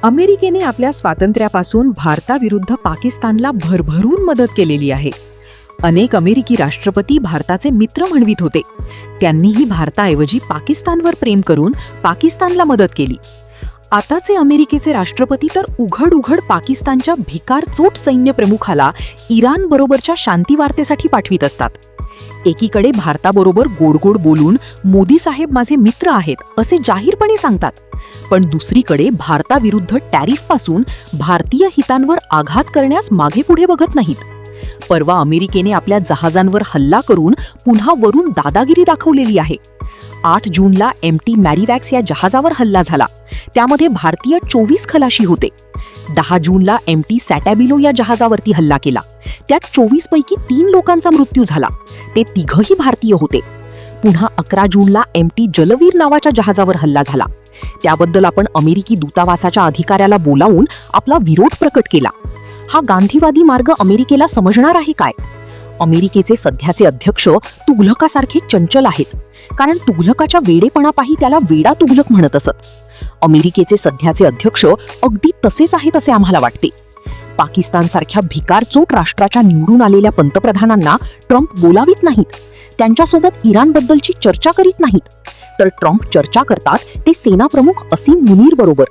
अमेरिकेने आपल्या स्वातंत्र्यापासून भारताविरुद्ध पाकिस्तानला भरभरून मदत केलेली आहे. अनेक अमेरिकी राष्ट्रपती भारताचे मित्र म्हणवित होते. त्यांनीही भारताऐवजी पाकिस्तानवर प्रेम करून पाकिस्तानला मदत केली. आताचे अमेरिकेचे राष्ट्रपती तर उघड उघड पाकिस्तानच्या भिकारचोट सैन्य प्रमुखाला इराण बरोबरच्या शांती वार्तेसाठी पाठवित असतात. एकीकडे भारताबरोबर गोडगोड बोलून मोदी साहेब माझे मित्र आहेत असे जाहीरपणे सांगतात, पण दुसरीकडे भारताविरुद्ध टॅरिफपासून भारतीय हितांवर आघात करण्यास मागेपुढे बघत नाहीत. परवा अमेरिकेने आपल्या जहाजांवर हल्ला करून पुन्हा वरून दादागिरी दाखवलेली आहे. 8 जूनला MT मॅरीवॅक्स या जहाजावर हल्ला झाला. त्यामध्ये भारतीय 24 खलाशी होते. 10 जूनला MT सॅटॅबिलो या जहाजावरती हल्ला केला. त्यात 24 पैकी 3 लोकांचा मृत्यू झाला. ते तिघही भारतीय होते. पुन्हा 11 जूनला MT जलवीर नावाच्या जहाजावर हल्ला झाला. त्याबद्दल आपण अमेरिकी दूतावासाच्या अधिकाऱ्याला बोलावून आपला विरोध प्रकट केला. हा गांधीवादी मार्ग अमेरिकेला समजणार आहे काय? अमेरिकेचे सध्याचे अध्यक्ष तुघलकासारखे चंचल आहेत, कारण तुघलकाच्या वेडेपणापायी त्याला वेडा तुघलक म्हणत असत. अमेरिकेचे सध्याचे अध्यक्ष अगदी तसेच आहेत असे आम्हाला वाटते. पाकिस्तानसारख्या भिकारचोट राष्ट्राच्या निवडून आलेल्या पंतप्रधानांना ट्रम्प बोलावित नाहीत. त्यांच्यासोबत इराणबद्दलची चर्चा करीत नाहीत. तर ट्रम्प चर्चा करतात ते सेनाप्रमुख असीम मुनीर बरोबर.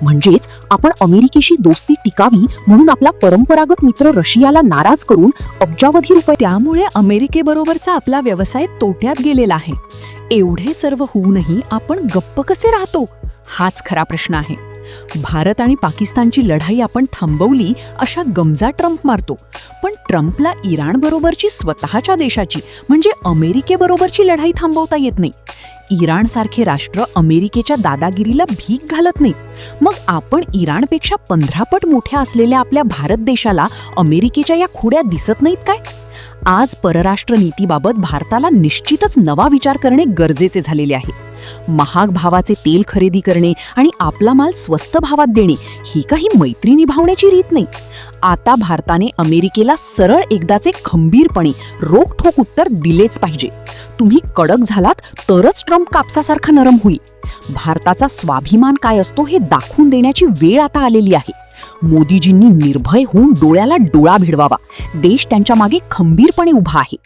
म्हणजेच आपण अमेरिकेशी दोस्ती टिकावी म्हणून आपला परंपरागत मित्र रशियाला नाराज करून अब्जावधी रुपये. त्यामुळे अमेरिकेबरोबरचा आपला व्यवसाय तोट्यात गेलेला आहे. एवढे सर्व होऊनही आपण गप्प कसे राहतो, हाच खरा प्रश्न आहे. भारत आणि पाकिस्तानची लढाई आपण थांबवली अशा गमजा ट्रम्प मारतो, पण ट्रम्पला इराणबरोबरची स्वतःच्या देशाची म्हणजे अमेरिकेबरोबरची लढाई थांबवता येत नाही. इराणसारखे राष्ट्र अमेरिकेच्या दादागिरीला भीक घालत नाही. मग आपण इराणपेक्षा 15 पट मोठ्या असलेल्या आपल्या भारत देशाला अमेरिकेच्या या खोड्या दिसत नाहीत काय? आज परराष्ट्र नीतीबाबत भारताला निश्चितच नवा विचार करणे गरजेचे झालेले आहे. महाग भावाचे तेल खरेदी करणे आणि आपला माल स्वस्त भावात देणे ही काही मैत्री निभावण्याची रीत नाही. आता भारताने अमेरिकेला सरळ एकदाचे खंबीरपणे रोखठोक उत्तर दिलेच पाहिजे. तुम्ही कडक झालात तरच ट्रम्प कापसासारखा नरम होईल. भारताचा स्वाभिमान काय असतो हे दाखवून देण्याची वेळ आता आलेली आहे. मोदीजींनी निर्भय होऊन डोळ्याला डोळा भिडवावा. देश त्यांच्या मागे खंबीरपणे उभा आहे.